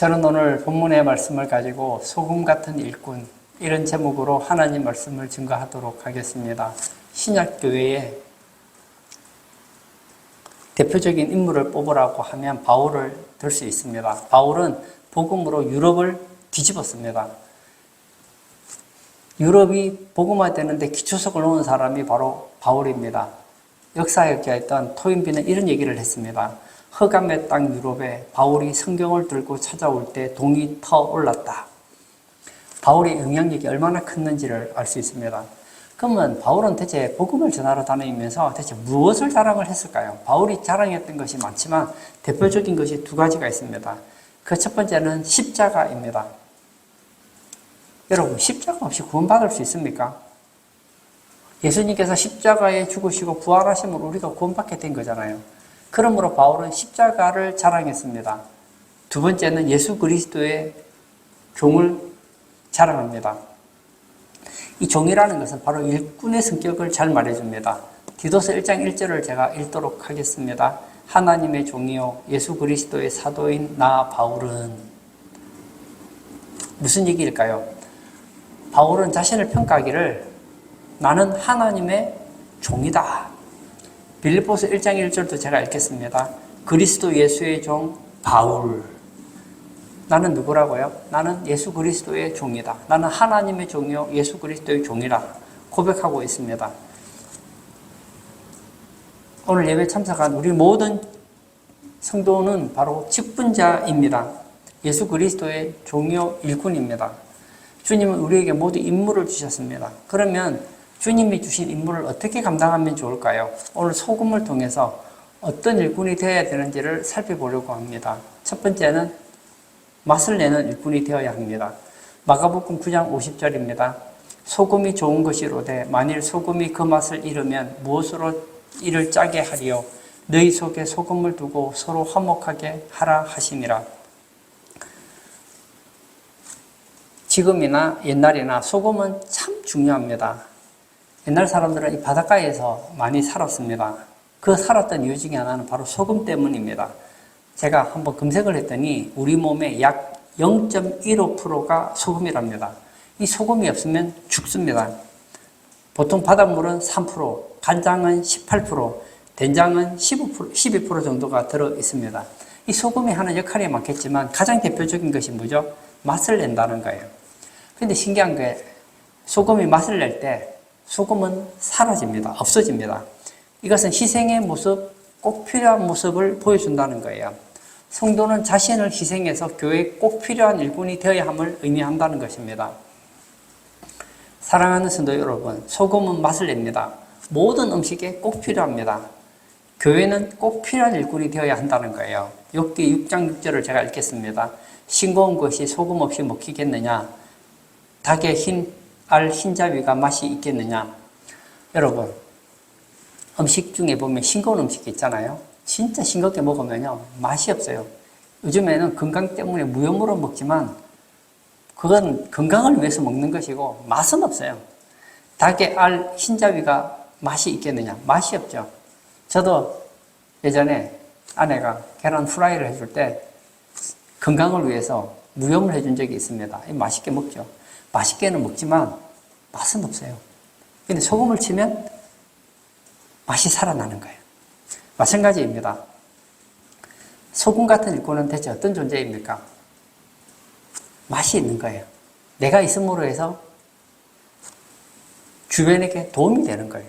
저는 오늘 본문의 말씀을 가지고 소금 같은 일꾼, 이런 제목으로 하나님 말씀을 증거하도록 하겠습니다. 신약교회에 대표적인 인물을 뽑으라고 하면 바울을 들 수 있습니다. 바울은 복음으로 유럽을 뒤집었습니다. 유럽이 복음화되는데 기초석을 놓은 사람이 바로 바울입니다. 역사학자였던 토인비는 이런 얘기를 했습니다. 흑암의 땅 유럽에 바울이 성경을 들고 찾아올 때 동이 터올랐다. 바울의 영향력이 얼마나 컸는지를 알 수 있습니다. 그러면 바울은 대체 복음을 전하러 다니면서 대체 무엇을 자랑을 했을까요? 바울이 자랑했던 것이 많지만 대표적인 것이 두 가지가 있습니다. 그 첫 번째는 십자가입니다. 여러분, 십자가 없이 구원받을 수 있습니까? 예수님께서 십자가에 죽으시고 부활하심으로 우리가 구원받게 된 거잖아요. 그러므로 바울은 십자가를 자랑했습니다. 두 번째는 예수 그리스도의 종을 자랑합니다. 이 종이라는 것은 바로 일꾼의 성격을 잘 말해줍니다. 디도서 1장 1절을 제가 읽도록 하겠습니다. 하나님의 종이요 예수 그리스도의 사도인 나 바울은. 무슨 얘기일까요? 바울은 자신을 평가하기를 나는 하나님의 종이다. 빌립보서 1장 1절도 제가 읽겠습니다. 그리스도 예수의 종 바울. 나는 누구라고요? 나는 예수 그리스도의 종이다. 나는 하나님의 종이요 예수 그리스도의 종이라 고백하고 있습니다. 오늘 예배 참석한 우리 모든 성도는 바로 직분자입니다. 예수 그리스도의 종이요 일꾼입니다. 주님은 우리에게 모두 임무를 주셨습니다. 그러면 주님이 주신 임무를 어떻게 감당하면 좋을까요? 오늘 소금을 통해서 어떤 일꾼이 되어야 되는지를 살펴보려고 합니다. 첫 번째는 맛을 내는 일꾼이 되어야 합니다. 마가복음 9장 50절입니다. 소금이 좋은 것이로되 만일 소금이 그 맛을 잃으면 무엇으로 이를 짜게 하리요? 너희 속에 소금을 두고 서로 화목하게 하라 하심이라. 지금이나 옛날이나 소금은 참 중요합니다. 옛날 사람들은 이 바닷가에서 많이 살았습니다. 그 살았던 이유 중에 하나는 바로 소금 때문입니다. 제가 한번 검색을 했더니 우리 몸의 약 0.15%가 소금이랍니다. 이 소금이 없으면 죽습니다. 보통 바닷물은 3%, 간장은 18%, 된장은 12% 정도가 들어 있습니다. 이 소금이 하는 역할이 많겠지만 가장 대표적인 것이 뭐죠? 맛을 낸다는 거예요. 근데 신기한 게 소금이 맛을 낼 때 소금은 사라집니다. 없어집니다. 이것은 희생의 모습, 꼭 필요한 모습을 보여준다는 거예요. 성도는 자신을 희생해서 교회에 꼭 필요한 일꾼이 되어야 함을 의미한다는 것입니다. 사랑하는 성도 여러분, 소금은 맛을 냅니다. 모든 음식에 꼭 필요합니다. 교회는 꼭 필요한 일꾼이 되어야 한다는 거예요. 욥기 6장 6절을 제가 읽겠습니다. 싱거운 것이 소금 없이 먹히겠느냐? 닭의 흰자위가 맛이 있겠느냐? 여러분, 음식 중에 보면 싱거운 음식이 있잖아요. 진짜 싱겁게 먹으면요 맛이 없어요. 요즘에는 건강 때문에 무염으로 먹지만 그건 건강을 위해서 먹는 것이고 맛은 없어요. 닭의 흰자위가 맛이 있겠느냐? 맛이 없죠. 저도 예전에 아내가 계란 후라이를 해줄 때 건강을 위해서 무염을 해준 적이 있습니다. 맛있게 먹죠. 맛있게는 먹지만 맛은 없어요. 근데 소금을 치면 맛이 살아나는 거예요. 마찬가지입니다. 소금 같은 일꾼은 대체 어떤 존재입니까? 맛이 있는 거예요. 내가 있음으로 해서 주변에게 도움이 되는 거예요.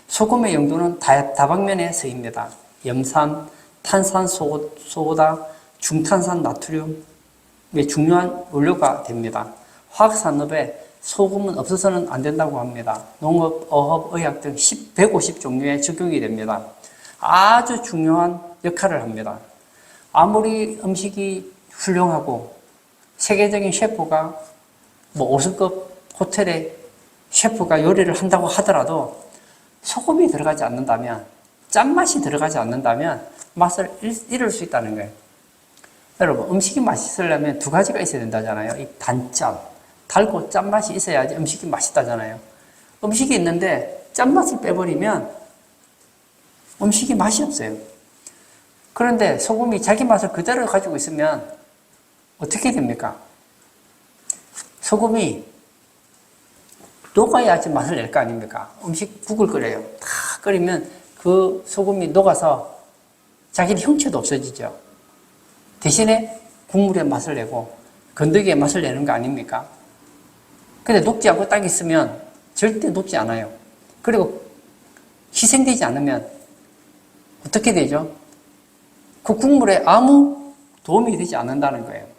소금의 용도는 다방면에 쓰입니다. 염산, 탄산소다, 중탄산 나트륨이 중요한 원료가 됩니다. 화학산업에 소금은 없어서는 안 된다고 합니다. 농업, 어업, 의학 등 150종류에 적용이 됩니다. 아주 중요한 역할을 합니다. 아무리 음식이 훌륭하고 세계적인 셰프가 5승급 호텔의 셰프가 요리를 한다고 하더라도 소금이 들어가지 않는다면, 짠맛이 들어가지 않는다면 맛을 잃을 수 있다는 거예요. 여러분, 음식이 맛있으려면 두 가지가 있어야 된다잖아요. 이 단짠, 달고 짠맛이 있어야지 음식이 맛있다잖아요. 음식이 있는데 짠맛을 빼버리면 음식이 맛이 없어요. 그런데 소금이 자기 맛을 그대로 가지고 있으면 어떻게 됩니까? 소금이 녹아야지 맛을 낼 거 아닙니까? 국을 끓여요. 다 끓이면 그 소금이 녹아서 자기 형체도 없어지죠. 대신에 국물의 맛을 내고 건더기의 맛을 내는 거 아닙니까? 근데 녹지 않고 딱 있으면 절대 녹지 않아요. 그리고 희생되지 않으면 어떻게 되죠? 그 국물에 아무 도움이 되지 않는다는 거예요.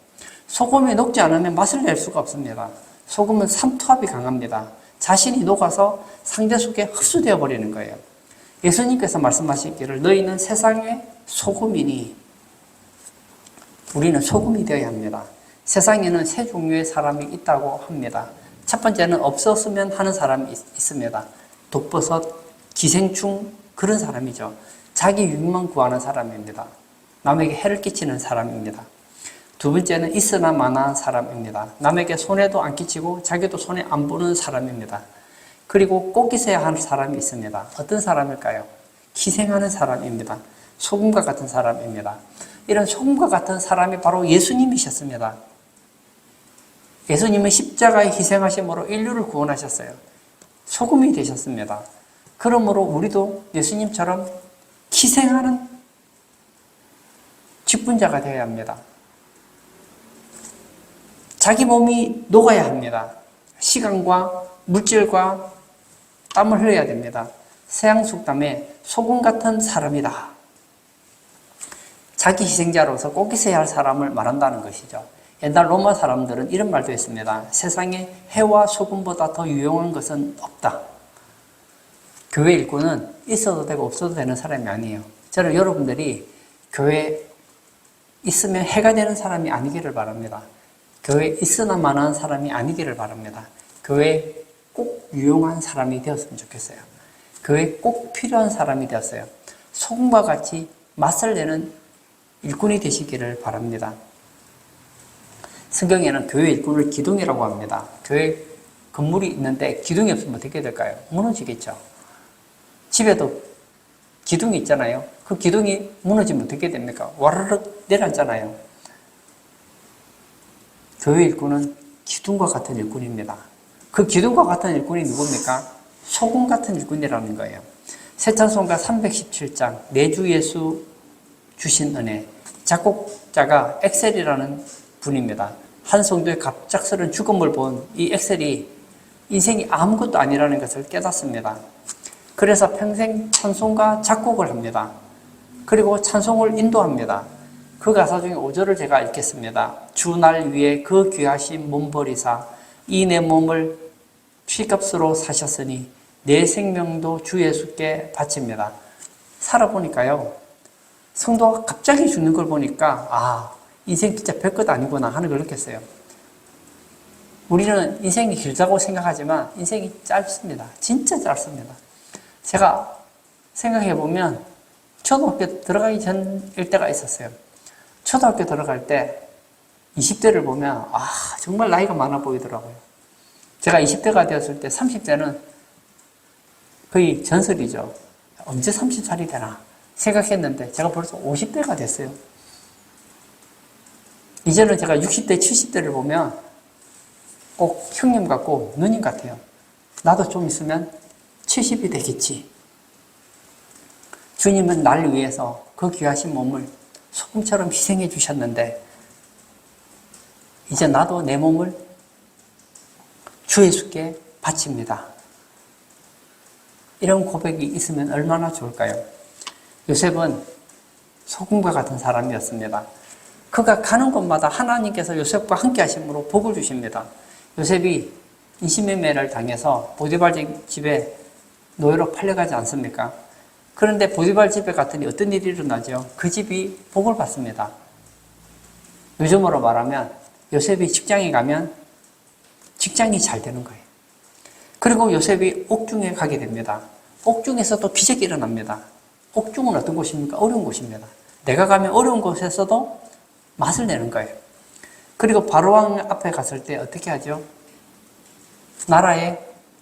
소금이 녹지 않으면 맛을 낼 수가 없습니다. 소금은 삼투압이 강합니다. 자신이 녹아서 상대 속에 흡수되어 버리는 거예요. 예수님께서 말씀하시기를 너희는 세상의 소금이니 우리는 소금이 되어야 합니다. 세상에는 세 종류의 사람이 있다고 합니다. 첫 번째는 없었으면 하는 사람이 있습니다. 독버섯, 기생충 그런 사람이죠. 자기 유익만 구하는 사람입니다. 남에게 해를 끼치는 사람입니다. 두 번째는 있으나 마나한 사람입니다. 남에게 손해도 안 끼치고 자기도 손해 안 보는 사람입니다. 그리고 꼭 있어야 하는 사람이 있습니다. 어떤 사람일까요? 희생하는 사람입니다. 소금과 같은 사람입니다. 이런 소금과 같은 사람이 바로 예수님이셨습니다. 예수님은 십자가의 희생하심으로 인류를 구원하셨어요. 소금이 되셨습니다. 그러므로 우리도 예수님처럼 희생하는 직분자가 되어야 합니다. 자기 몸이 녹아야 합니다. 시간과 물질과 땀을 흘려야 됩니다. 서양속담에 소금 같은 사람이다. 자기 희생자로서 꼭 있어야 할 사람을 말한다는 것이죠. 옛날 로마 사람들은 이런 말도 했습니다. 세상에 해와 소금보다 더 유용한 것은 없다. 교회 일꾼은 있어도 되고 없어도 되는 사람이 아니에요. 저는 여러분들이 교회에 있으면 해가 되는 사람이 아니기를 바랍니다. 교회에 있으나 마나한 사람이 아니기를 바랍니다. 교회에 꼭 유용한 사람이 되었으면 좋겠어요. 교회에 꼭 필요한 사람이 되었어요. 소금과 같이 맛을 내는 일꾼이 되시기를 바랍니다. 성경에는 교회 일꾼을 기둥이라고 합니다. 교회 건물이 있는데 기둥이 없으면 어떻게 될까요? 무너지겠죠. 집에도 기둥이 있잖아요. 그 기둥이 무너지면 어떻게 됩니까? 와르륵 내려앉잖아요. 교회 일꾼은 기둥과 같은 일꾼입니다. 그 기둥과 같은 일꾼이 누굽니까? 소금 같은 일꾼이라는 거예요. 새찬송가 317장 내 주 예수 주신 은혜, 작곡자가 엑셀이라는 분입니다. 한 성도의 갑작스러운 죽음을 본 이 엑셀이 인생이 아무것도 아니라는 것을 깨닫습니다. 그래서 평생 찬송가 작곡을 합니다. 그리고 찬송을 인도합니다. 그 가사 중에 5절을 제가 읽겠습니다. 주 날 위해 그 귀하신 몸 버리사 이 내 몸을 피값으로 사셨으니 내 생명도 주 예수께 바칩니다. 살아보니까요. 성도가 갑자기 죽는 걸 보니까 인생 진짜 별것 아니구나 하는 걸 느꼈어요. 우리는 인생이 길다고 생각하지만 인생이 짧습니다. 진짜 짧습니다. 제가 생각해보면 초등학교 들어가기 전일 때가 있었어요. 초등학교 들어갈 때 20대를 보면 정말 나이가 많아 보이더라고요. 제가 20대가 되었을 때 30대는 거의 전설이죠. 언제 30살이 되나 생각했는데 제가 벌써 50대가 됐어요. 이제는 제가 60대, 70대를 보면 꼭 형님 같고 누님 같아요. 나도 좀 있으면 70이 되겠지. 주님은 날 위해서 그 귀하신 몸을 소금처럼 희생해 주셨는데 이제 나도 내 몸을 주 예수께 바칩니다. 이런 고백이 있으면 얼마나 좋을까요? 요셉은 소금과 같은 사람이었습니다. 그가 가는 곳마다 하나님께서 요셉과 함께 하심으로 복을 주십니다. 요셉이 인신매매를 당해서 보디발 집에 노예로 팔려가지 않습니까? 그런데 보디발 집에 갔더니 어떤 일이 일어나죠? 그 집이 복을 받습니다. 요즘으로 말하면 요셉이 직장에 가면 직장이 잘 되는 거예요. 그리고 요셉이 옥중에 가게 됩니다. 옥중에서도 기적이 일어납니다. 옥중은 어떤 곳입니까? 어려운 곳입니다. 내가 가면 어려운 곳에서도 맛을 내는 거예요. 그리고 바로왕 앞에 갔을 때 어떻게 하죠? 나라의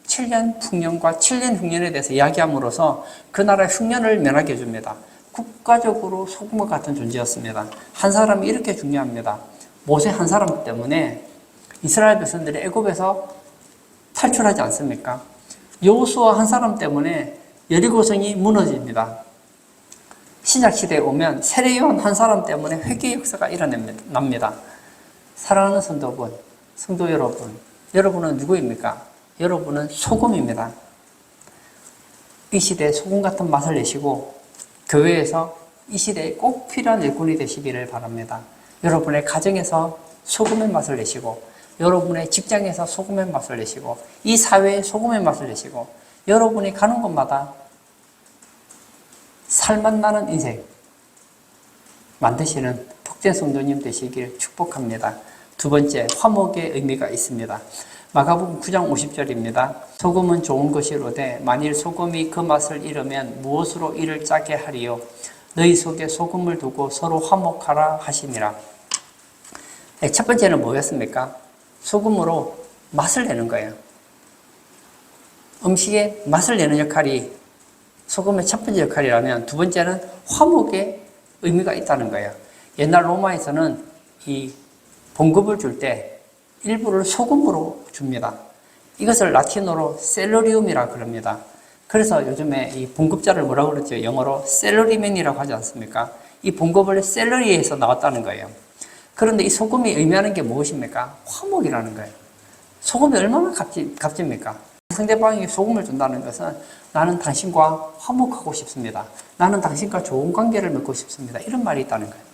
7년 풍년과 7년 흉년에 대해서 이야기함으로써 그 나라의 흉년을 면하게 해줍니다. 국가적으로 소금과 같은 존재였습니다. 한 사람이 이렇게 중요합니다. 모세 한 사람 때문에 이스라엘 백성들이 애굽에서 탈출하지 않습니까? 여호수아 한 사람 때문에 여리고성이 무너집니다. 신약시대에 오면 세례요한 한 사람 때문에 회개 역사가 일어납니다. 사랑하는 성도 여러분, 여러분은 누구입니까? 여러분은 소금입니다. 이 시대에 소금 같은 맛을 내시고 교회에서 이 시대에 꼭 필요한 일꾼이 되시기를 바랍니다. 여러분의 가정에서 소금의 맛을 내시고 여러분의 직장에서 소금의 맛을 내시고 이 사회에 소금의 맛을 내시고 여러분이 가는 곳마다 살맛 나는 인생 만드시는 복된 성도님 되시길 축복합니다. 두 번째, 화목의 의미가 있습니다. 마가복음 9장 50절입니다. 소금은 좋은 것이로되 만일 소금이 그 맛을 잃으면 무엇으로 이를 짜게 하리요? 너희 속에 소금을 두고 서로 화목하라 하시니라. 첫 번째는 뭐였습니까? 소금으로 맛을 내는 거예요. 음식에 맛을 내는 역할이 소금의 첫 번째 역할이라면 두 번째는 화목의 의미가 있다는 거예요. 옛날 로마에서는 이 봉급을 줄 때 일부를 소금으로 줍니다. 이것을 라틴어로 셀러리움이라 그럽니다. 그래서 요즘에 이 봉급자를 뭐라고 그러죠? 영어로 셀러리맨이라고 하지 않습니까? 이 봉급을 셀러리에서 나왔다는 거예요. 그런데 이 소금이 의미하는 게 무엇입니까? 화목이라는 거예요. 소금이 얼마나 값집니까? 상대방에게 소금을 준다는 것은 나는 당신과 화목하고 싶습니다. 나는 당신과 좋은 관계를 맺고 싶습니다. 이런 말이 있다는 거예요.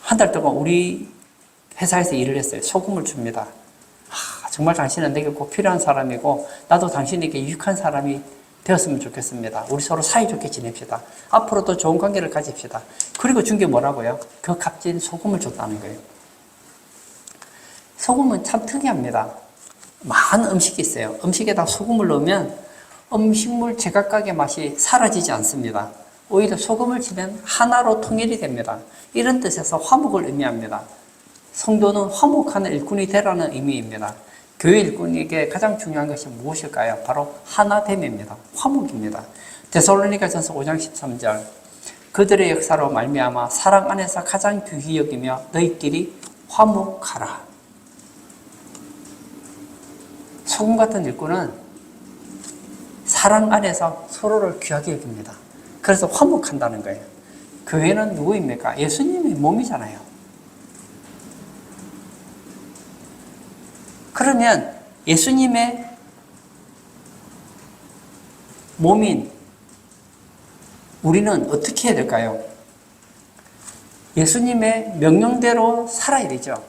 한 달 동안 우리 회사에서 일을 했어요. 소금을 줍니다. 정말 당신은 내게 꼭 필요한 사람이고 나도 당신에게 유익한 사람이 되었으면 좋겠습니다. 우리 서로 사이좋게 지냅시다. 앞으로도 좋은 관계를 가집시다. 그리고 준 게 뭐라고요? 그 값진 소금을 줬다는 거예요. 소금은 참 특이합니다. 많은 음식이 있어요. 음식에다 소금을 넣으면 음식물 제각각의 맛이 사라지지 않습니다. 오히려 소금을 치면 하나로 통일이 됩니다. 이런 뜻에서 화목을 의미합니다. 성도는 화목하는 일꾼이 되라는 의미입니다. 교회 일꾼에게 가장 중요한 것이 무엇일까요? 바로 하나됨입니다. 화목입니다. 데살로니가전서 5장 13절 그들의 역사로 말미암아 사랑 안에서 가장 귀히 여기며 너희끼리 화목하라. 소금 같은 일꾼은 사랑 안에서 서로를 귀하게 여깁니다. 그래서 화목한다는 거예요. 교회는 누구입니까? 예수님의 몸이잖아요. 그러면 예수님의 몸인 우리는 어떻게 해야 될까요? 예수님의 명령대로 살아야 되죠.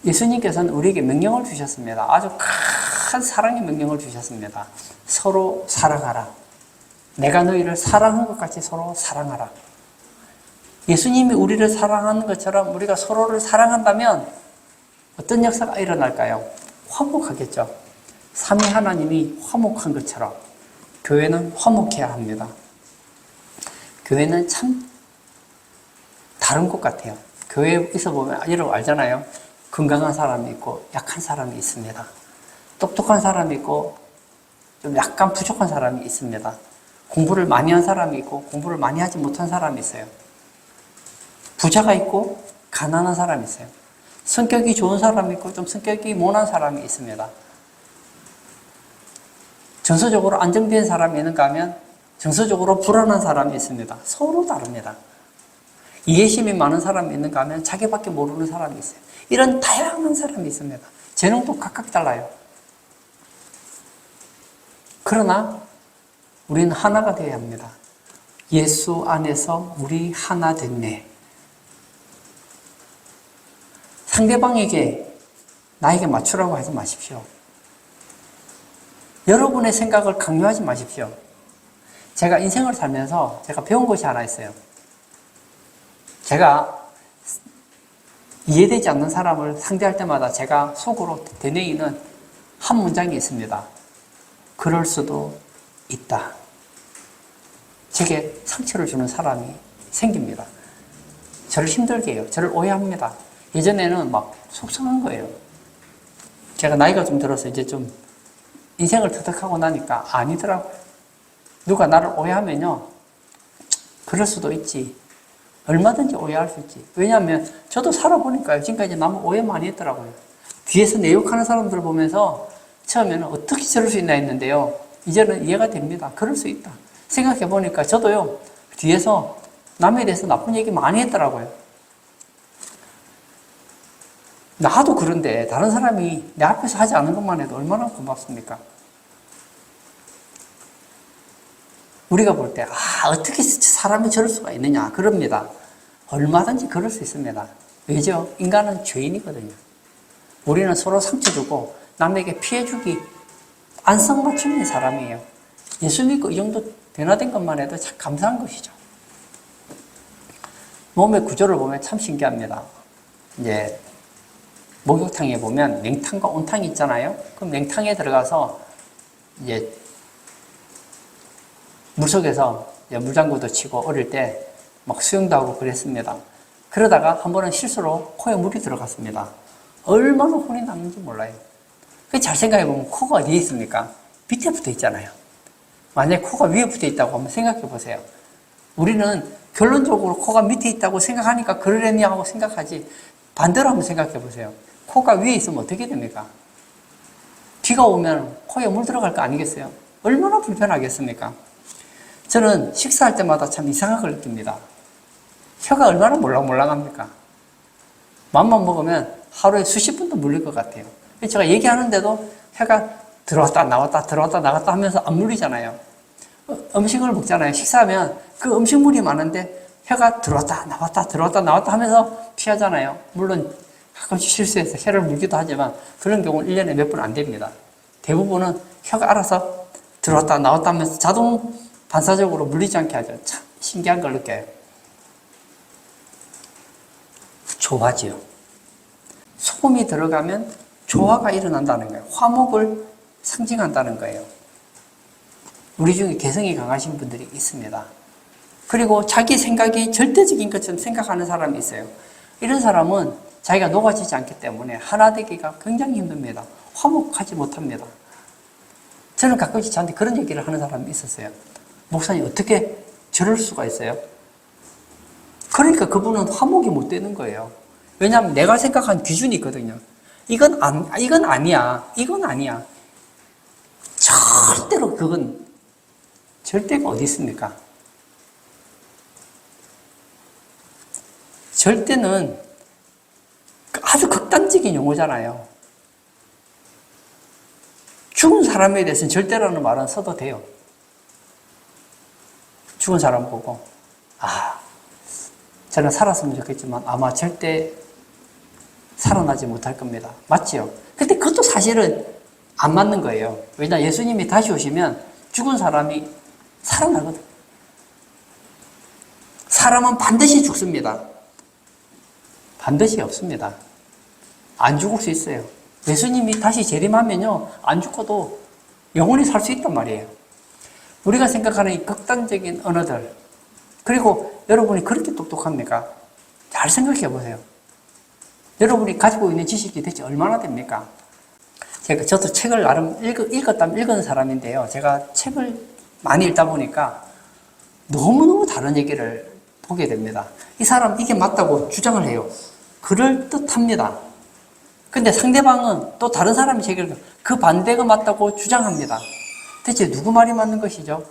예수님께서는 우리에게 명령을 주셨습니다. 아주 큰 사랑의 명령을 주셨습니다. 서로 사랑하라. 내가 너희를 사랑한 것 같이 서로 사랑하라. 예수님이 우리를 사랑하는 것처럼 우리가 서로를 사랑한다면 어떤 역사가 일어날까요? 화목하겠죠. 삼위 하나님이 화목한 것처럼 교회는 화목해야 합니다. 교회는 참 다른 것 같아요. 교회에 있어 보면 여러분 알잖아요. 건강한 사람이 있고 약한 사람이 있습니다. 똑똑한 사람이 있고 좀 약간 부족한 사람이 있습니다. 공부를 많이 한 사람이 있고 공부를 많이 하지 못한 사람이 있어요. 부자가 있고 가난한 사람이 있어요. 성격이 좋은 사람이 있고 좀 성격이 모난 사람이 있습니다. 정서적으로 안정된 사람이 있는가 하면 정서적으로 불안한 사람이 있습니다. 서로 다릅니다. 이해심이 많은 사람이 있는가 하면 자기밖에 모르는 사람이 있어요. 이런 다양한 사람이 있습니다. 재능도 각각 달라요. 그러나 우리는 하나가 되어야 합니다. 예수 안에서 우리 하나 됐네. 상대방에게 나에게 맞추라고 하지 마십시오. 여러분의 생각을 강요하지 마십시오. 제가 인생을 살면서 제가 배운 것이 하나 있어요. 제가 이해되지 않는 사람을 상대할 때마다 제가 속으로 되뇌이는 한 문장이 있습니다. 그럴 수도 있다. 제게 상처를 주는 사람이 생깁니다. 저를 힘들게 해요. 저를 오해합니다. 예전에는 막 속상한 거예요. 제가 나이가 좀 들어서 이제 좀 인생을 터득하고 나니까 아니더라고요. 누가 나를 오해하면요. 그럴 수도 있지. 얼마든지 오해할 수 있지. 왜냐하면 저도 살아보니까요. 지금까지 남 오해 많이 했더라고요. 뒤에서 내 욕하는 사람들 보면서 처음에는 어떻게 저럴 수 있나 했는데요. 이제는 이해가 됩니다. 그럴 수 있다. 생각해보니까 저도요. 뒤에서 남에 대해서 나쁜 얘기 많이 했더라고요. 나도 그런데 다른 사람이 내 앞에서 하지 않은 것만 해도 얼마나 고맙습니까? 우리가 볼 때, 어떻게 사람이 저럴 수가 있느냐, 그럽니다. 얼마든지 그럴 수 있습니다. 왜죠? 인간은 죄인이거든요. 우리는 서로 상처 주고 남에게 피해 주기 안성맞춤인 사람이에요. 예수 믿고 이 정도 변화된 것만 해도 참 감사한 것이죠. 몸의 구조를 보면 참 신기합니다. 이제 목욕탕에 보면 냉탕과 온탕이 있잖아요. 그럼 냉탕에 들어가서 이제 물속에서 물장구도 치고 어릴 때 막 수영도 하고 그랬습니다. 그러다가 한 번은 실수로 코에 물이 들어갔습니다. 얼마나 혼이 났는지 몰라요. 잘 생각해보면 코가 어디에 있습니까? 밑에 붙어 있잖아요. 만약에 코가 위에 붙어 있다고 한번 생각해 보세요. 우리는 결론적으로 코가 밑에 있다고 생각하니까 그러려니 하고 생각하지, 반대로 한번 생각해 보세요. 코가 위에 있으면 어떻게 됩니까? 비가 오면 코에 물 들어갈 거 아니겠어요? 얼마나 불편하겠습니까? 저는 식사할 때마다 참 이상한 걸 느낍니다. 혀가 얼마나 몰랑몰랑합니까? 맘만 먹으면 하루에 수십 번도 물릴 것 같아요. 제가 얘기하는데도 혀가 들어왔다 나왔다 들어왔다 나갔다 하면서 안 물리잖아요. 음식을 먹잖아요. 식사하면 그 음식물이 많은데 혀가 들어왔다 나왔다 들어왔다 나왔다 하면서 피하잖아요. 물론 가끔씩 실수해서 혀를 물기도 하지만 그런 경우는 1년에 몇 번 안 됩니다. 대부분은 혀가 알아서 들어왔다 나왔다 하면서 자동 반사적으로 물리지 않게 하죠. 참 신기한 걸 느껴요. 조화지요. 소금이 들어가면 조화가 일어난다는 거예요. 화목을 상징한다는 거예요. 우리 중에 개성이 강하신 분들이 있습니다. 그리고 자기 생각이 절대적인 것처럼 생각하는 사람이 있어요. 이런 사람은 자기가 녹아지지 않기 때문에 하나 되기가 굉장히 힘듭니다. 화목하지 못합니다. 저는 가끔씩 저한테 그런 얘기를 하는 사람이 있었어요. 목사님, 어떻게 저럴 수가 있어요? 그러니까 그분은 화목이 못 되는 거예요. 왜냐하면 내가 생각한 기준이 있거든요. 이건 아니야. 이건 아니야. 절대로 그건 절대가 어디 있습니까? 절대는 아주 극단적인 용어잖아요. 죽은 사람에 대해서는 절대라는 말은 써도 돼요. 죽은 사람 보고 저는 살았으면 좋겠지만 아마 절대 살아나지 못할 겁니다. 맞지요? 근데 그것도 사실은 안 맞는 거예요. 왜냐, 예수님이 다시 오시면 죽은 사람이 살아나거든. 사람은 반드시 죽습니다. 반드시 없습니다. 안 죽을 수 있어요. 예수님이 다시 재림하면요, 안 죽어도 영원히 살 수 있단 말이에요. 우리가 생각하는 이 극단적인 언어들, 그리고 여러분이 그렇게 똑똑합니까? 잘 생각해 보세요. 여러분이 가지고 있는 지식이 대체 얼마나 됩니까? 저도 책을 나름 읽었다면 읽은 사람인데요. 제가 책을 많이 읽다 보니까 너무너무 다른 얘기를 보게 됩니다. 이 사람 이게 맞다고 주장을 해요. 그럴듯합니다. 근데 상대방은 또 다른 사람이 제기를 그 반대가 맞다고 주장합니다. 대체 누구 말이 맞는 것이죠?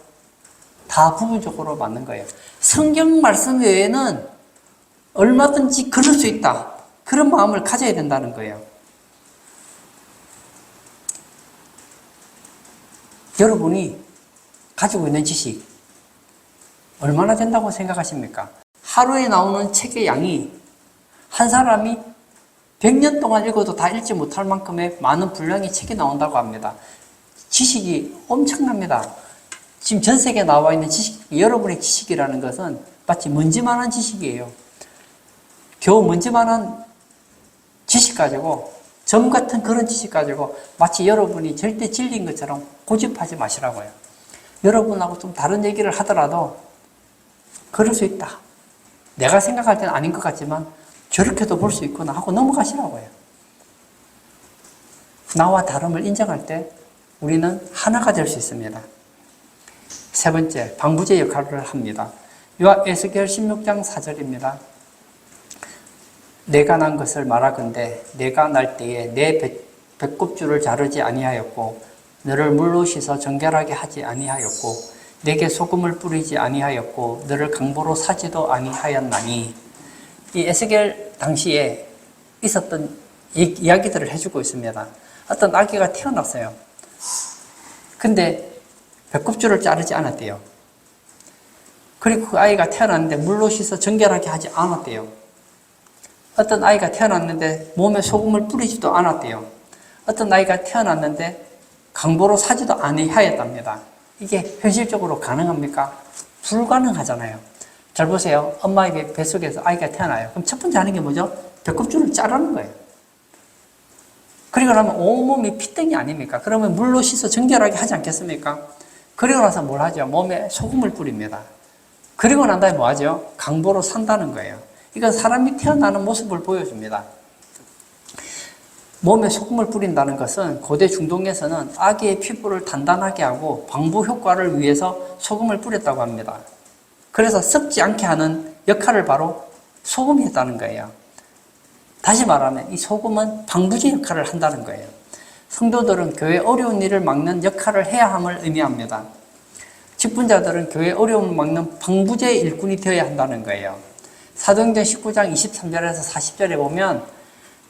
다 부분적으로 맞는 거예요. 성경 말씀 외에는 얼마든지 그럴 수 있다. 그런 마음을 가져야 된다는 거예요. 여러분이 가지고 있는 지식 얼마나 된다고 생각하십니까? 하루에 나오는 책의 양이 한 사람이 100년 동안 읽어도 다 읽지 못할 만큼의 많은 분량의 책이 나온다고 합니다. 지식이 엄청납니다. 지금 전 세계에 나와 있는 지식, 여러분의 지식이라는 것은 마치 먼지만한 지식이에요. 겨우 먼지만한 지식 가지고, 점 같은 그런 지식 가지고 마치 여러분이 절대 진리인 것처럼 고집하지 마시라고요. 여러분하고 좀 다른 얘기를 하더라도 그럴 수 있다. 내가 생각할 때는 아닌 것 같지만 저렇게도 볼 수 있구나 하고 넘어가시라고요. 나와 다름을 인정할 때 우리는 하나가 될 수 있습니다. 세 번째, 방부제 역할을 합니다. 에스겔 16장 4절입니다. 내가 난 것을 말하건대 내가 날 때에 내 배꼽줄을 자르지 아니하였고 너를 물로 씻어 정결하게 하지 아니하였고 내게 소금을 뿌리지 아니하였고 너를 강보로 사지도 아니하였나니. 이 에스겔 당시에 있었던 이야기들을 해주고 있습니다. 어떤 아기가 태어났어요. 근데 배꼽줄을 자르지 않았대요. 그리고 그 아이가 태어났는데 물로 씻어 정결하게 하지 않았대요. 어떤 아이가 태어났는데 몸에 소금을 뿌리지도 않았대요. 어떤 아이가 태어났는데 강보로 사지도 아니하였답니다. 이게 현실적으로 가능합니까? 불가능하잖아요. 잘 보세요. 엄마의 뱃속에서 아이가 태어나요. 그럼 첫 번째 하는 게 뭐죠? 배꼽줄을 자르는 거예요. 그리고 나면 온몸이 피덩이 아닙니까? 그러면 물로 씻어 정결하게 하지 않겠습니까? 그리고 나서 뭘 하죠? 몸에 소금을 뿌립니다. 그리고 난 다음에 뭐 하죠? 강보로 산다는 거예요. 이건 사람이 태어나는 모습을 보여줍니다. 몸에 소금을 뿌린다는 것은 고대 중동에서는 아기의 피부를 단단하게 하고 방부 효과를 위해서 소금을 뿌렸다고 합니다. 그래서 썩지 않게 하는 역할을 바로 소금이 했다는 거예요. 다시 말하면 이 소금은 방부제 역할을 한다는 거예요. 성도들은 교회 어려운 일을 막는 역할을 해야 함을 의미합니다. 직분자들은 교회 어려움을 막는 방부제의 일꾼이 되어야 한다는 거예요. 사도행전 19장 23절에서 40절에 보면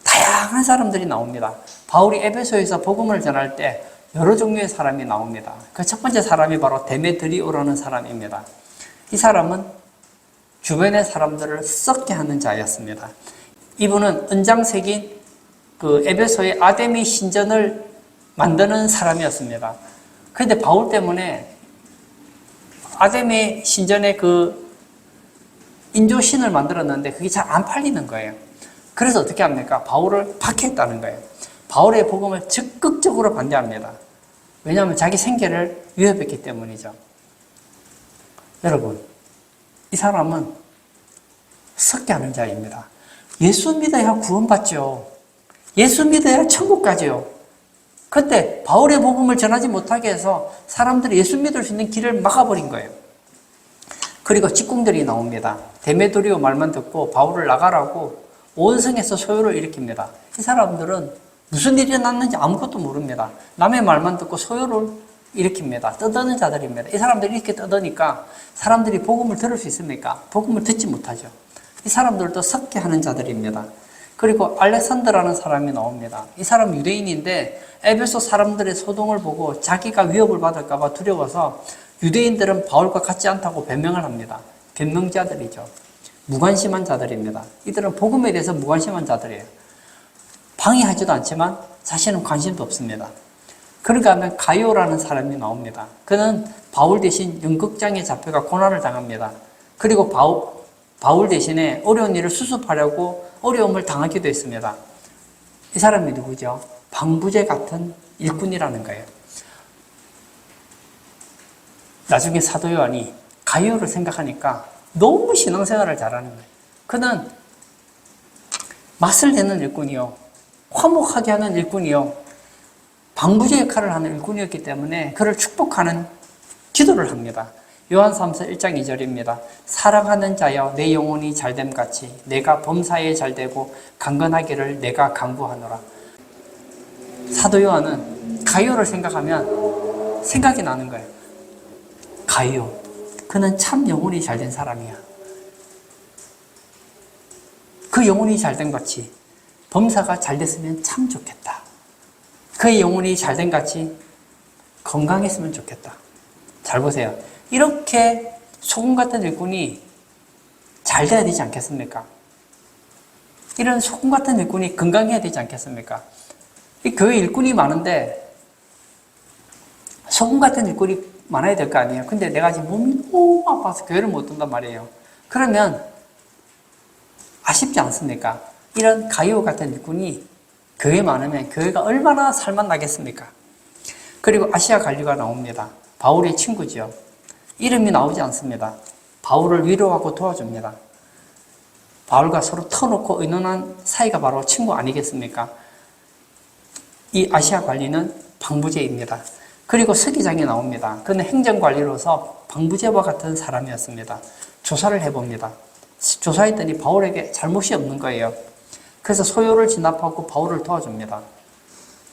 다양한 사람들이 나옵니다. 바울이 에베소에서 복음을 전할 때 여러 종류의 사람이 나옵니다. 그 첫 번째 사람이 바로 데메드리오라는 사람입니다. 이 사람은 주변의 사람들을 썩게 하는 자였습니다. 이분은 은장 새긴 그 에베소의 아데미 신전을 만드는 사람이었습니다. 그런데 바울 때문에 아데미 신전의 그 인조신을 만들었는데 그게 잘 안 팔리는 거예요. 그래서 어떻게 합니까? 바울을 박해했다는 거예요. 바울의 복음을 적극적으로 반대합니다. 왜냐하면 자기 생계를 위협했기 때문이죠. 여러분, 이 사람은 썩게 하는 자입니다. 예수 믿어야 구원받죠. 예수 믿어야 천국 가죠. 그때 바울의 복음을 전하지 못하게 해서 사람들이 예수 믿을 수 있는 길을 막아버린 거예요. 그리고 직공들이 나옵니다. 데메드리오 말만 듣고 바울을 나가라고 온 성에서 소요를 일으킵니다. 이 사람들은 무슨 일이 났는지 아무것도 모릅니다. 남의 말만 듣고 소요를 일으킵니다. 떠드는 자들입니다. 이 사람들이 이렇게 떠드니까 사람들이 복음을 들을 수 있습니까? 복음을 듣지 못하죠. 이 사람들도 썩게 하는 자들입니다. 그리고 알렉산더라는 사람이 나옵니다. 이 사람 유대인인데 에베소 사람들의 소동을 보고 자기가 위협을 받을까 봐 두려워서 유대인들은 바울과 같지 않다고 변명을 합니다. 변명자들이죠. 무관심한 자들입니다. 이들은 복음에 대해서 무관심한 자들이에요. 방해하지도 않지만 자신은 관심도 없습니다. 그러니까 하면 가이오라는 사람이 나옵니다. 그는 바울 대신 연극장에 잡혀가 고난을 당합니다. 그리고 바울 대신에 어려운 일을 수습하려고 어려움을 당하기도 했습니다. 이 사람이 누구죠? 방부제 같은 일꾼이라는 거예요. 나중에 사도 요한이 가이오를 생각하니까 너무 신앙생활을 잘하는 거예요. 그는 맛을 내는 일꾼이요, 화목하게 하는 일꾼이요, 방부제 역할을 하는 일꾼이었기 때문에 그를 축복하는 기도를 합니다. 요한 3서 1장 2절입니다. 사랑하는 자여 내 영혼이 잘됨같이 내가 범사에 잘되고 강건하기를 내가 강구하노라. 사도 요한은 가이오를 생각하면 생각이 나는 거예요. 가이오, 그는 참 영혼이 잘된 사람이야. 그 영혼이 잘된 같이 범사가 잘됐으면 참 좋겠다. 그의 영혼이 잘된 같이 건강했으면 좋겠다. 잘 보세요. 이렇게 소금 같은 일꾼이 잘 돼야 되지 않겠습니까? 이런 소금 같은 일꾼이 건강해야 되지 않겠습니까? 이 교회 일꾼이 많은데 소금 같은 일꾼이 많아야 될 거 아니에요. 근데 내가 지금 몸이 너무 아파서 교회를 못 든단 말이에요. 그러면 아쉽지 않습니까? 이런 가이오 같은 일꾼이 교회에 많으면 교회가 얼마나 살만 나겠습니까? 그리고 아시아 관리가 나옵니다. 바울의 친구지요. 이름이 나오지 않습니다. 바울을 위로하고 도와줍니다. 바울과 서로 터놓고 의논한 사이가 바로 친구 아니겠습니까? 이 아시아 관리는 방부제입니다. 그리고 서기장이 나옵니다. 그는 행정관리로서 방부제와 같은 사람이었습니다. 조사를 해봅니다. 조사했더니 바울에게 잘못이 없는 거예요. 그래서 소요를 진압하고 바울을 도와줍니다.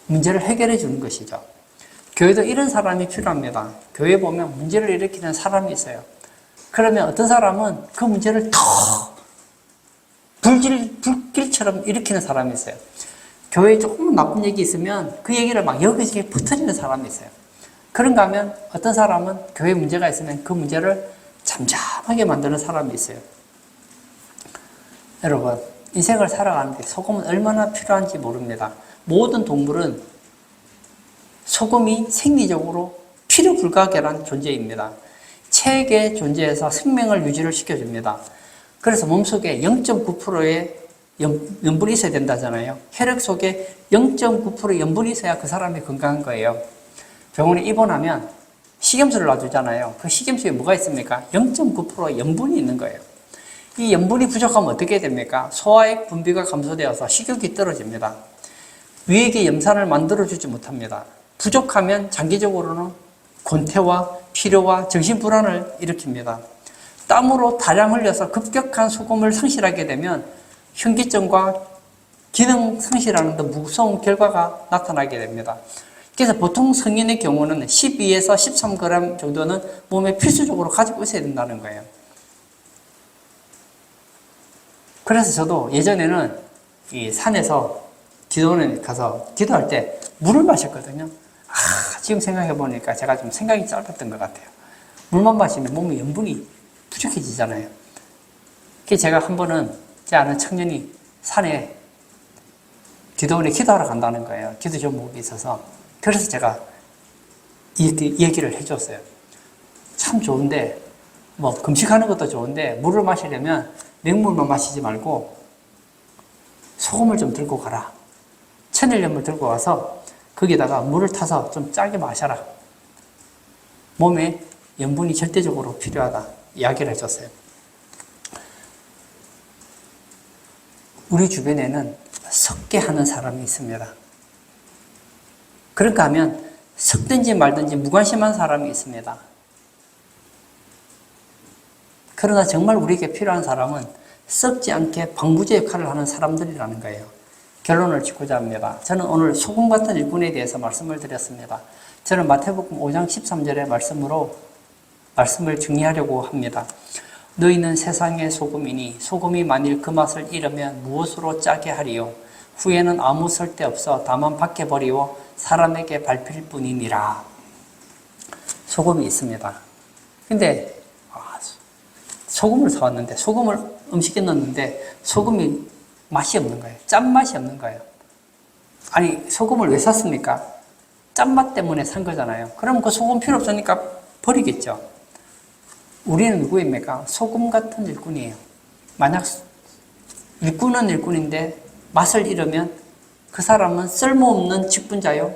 문제를 해결해 주는 것이죠. 교회도 이런 사람이 필요합니다. 교회에 보면 문제를 일으키는 사람이 있어요. 그러면 어떤 사람은 그 문제를 더 불길처럼 일으키는 사람이 있어요. 교회에 조금 나쁜 얘기 있으면 그 얘기를 막 여기저기 퍼뜨리는 사람이 있어요. 그런가 하면 어떤 사람은 교회에 문제가 있으면 그 문제를 잠잠하게 만드는 사람이 있어요. 여러분, 인생을 살아가는데 소금은 얼마나 필요한지 모릅니다. 모든 동물은 소금이 생리적으로 필요 불가결한 존재입니다. 체액의 존재에서 생명을 유지를 시켜줍니다. 그래서 몸속에 0.9%의 염분이 있어야 된다잖아요. 혈액 속에 0.9%의 염분이 있어야 그 사람이 건강한 거예요. 병원에 입원하면 식염수를 놔주잖아요. 그 식염수에 뭐가 있습니까? 0.9%의 염분이 있는 거예요. 이 염분이 부족하면 어떻게 됩니까? 소화액 분비가 감소되어서 식욕이 떨어집니다. 위액의 염산을 만들어주지 못합니다. 부족하면 장기적으로는 곤태와 피로와 정신불안을 일으킵니다. 땀으로 다량 흘려서 급격한 소금을 상실하게 되면 현기증과 기능 상실하는 등 무서운 결과가 나타나게 됩니다. 그래서 보통 성인의 경우는 12에서 13g 정도는 몸에 필수적으로 가지고 있어야 된다는 거예요. 그래서 저도 예전에는 이 산에서 기도원에 가서 기도할 때 물을 마셨거든요. 지금 생각해 보니까 제가 좀 생각이 짧았던 것 같아요. 물만 마시면 몸에 염분이 부족해지잖아요. 그래서 제가 한 번은 제 아는 청년이 산에 기도원에 기도하러 간다는 거예요. 기도 종목이 있어서. 그래서 제가 이 얘기를 해줬어요. 참 좋은데, 금식하는 것도 좋은데, 물을 마시려면 맹물만 마시지 말고 소금을 좀 들고 가라. 천일염을 들고 가서 거기다가 물을 타서 좀 짜게 마셔라. 몸에 염분이 절대적으로 필요하다. 이야기를 해줬어요. 우리 주변에는 섞게 하는 사람이 있습니다. 그런가 하면 섞든지 말든지 무관심한 사람이 있습니다. 그러나 정말 우리에게 필요한 사람은 썩지 않게 방부제 역할을 하는 사람들이라는 거예요. 결론을 짓고자 합니다. 저는 오늘 소금 같은 일꾼에 대해서 말씀을 드렸습니다. 저는 마태복음 5장 13절의 말씀을 정리하려고 합니다. 너희는 세상의 소금이니 소금이 만일 그 맛을 잃으면 무엇으로 짜게 하리요? 후에는 아무 쓸데없어 다만 밖에 버리고 사람에게 밟힐 뿐이니라. 소금이 있습니다. 근데 소금을 사왔는데 소금을 음식에 넣었는데 소금이 맛이 없는 거예요. 짠맛이 없는 거예요. 아니 소금을 왜 샀습니까? 짠맛 때문에 산 거잖아요. 그럼 그 소금 필요 없으니까 버리겠죠. 우리는 누구입니까? 소금 같은 일꾼이에요. 만약 일꾼은 일꾼인데 맛을 잃으면 그 사람은 쓸모없는 직분자요,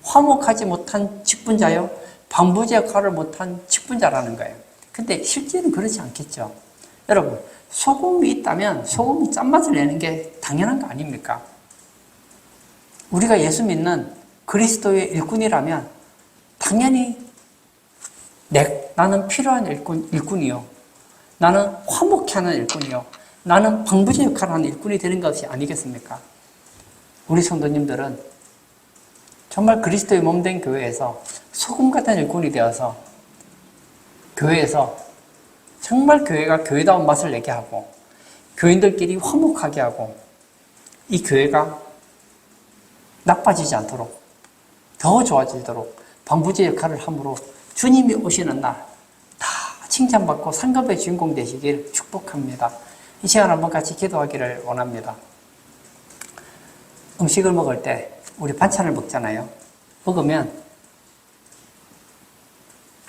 화목하지 못한 직분자요, 방부제 역할을 못한 직분자라는 거예요. 근데 실제는 그렇지 않겠죠. 여러분, 소금이 있다면 소금이 짠맛을 내는 게 당연한 거 아닙니까? 우리가 예수 믿는 그리스도의 일꾼이라면 당연히 나는 필요한 일꾼이요. 나는 화목케 하는 일꾼이요. 나는 방부제 역할을 하는 일꾼이 되는 것이 아니겠습니까? 우리 성도님들은 정말 그리스도의 몸된 교회에서 소금 같은 일꾼이 되어서 교회에서 정말 교회가 교회다운 맛을 내게 하고 교인들끼리 화목하게 하고 이 교회가 나빠지지 않도록 더 좋아지도록 방부제 역할을 함으로 주님이 오시는 날 다 칭찬받고 상급의 주인공 되시길 축복합니다. 이 시간 한번 같이 기도하기를 원합니다. 음식을 먹을 때 우리 반찬을 먹잖아요. 먹으면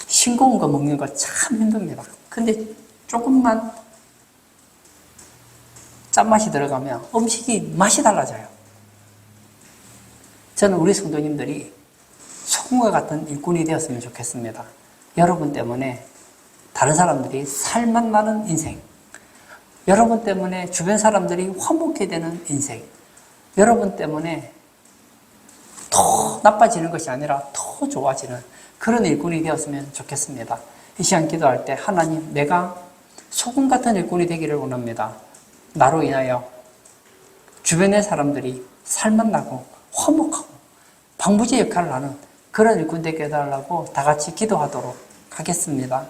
싱거운 거 먹는 거 참 힘듭니다. 근데 조금만 짠맛이 들어가면 음식이 맛이 달라져요. 저는 우리 성도님들이 소금과 같은 일꾼이 되었으면 좋겠습니다. 여러분 때문에 다른 사람들이 살맛 나는 인생, 여러분 때문에 주변 사람들이 화목해 되는 인생, 여러분 때문에 더 나빠지는 것이 아니라 더 좋아지는 그런 일꾼이 되었으면 좋겠습니다. 이 시간 기도할 때 하나님, 내가 소금 같은 일꾼이 되기를 원합니다. 나로 인하여 주변의 사람들이 살맛나고 화목하고 방부제 역할을 하는 그런 일꾼 되게 해달라고 다 같이 기도하도록 하겠습니다.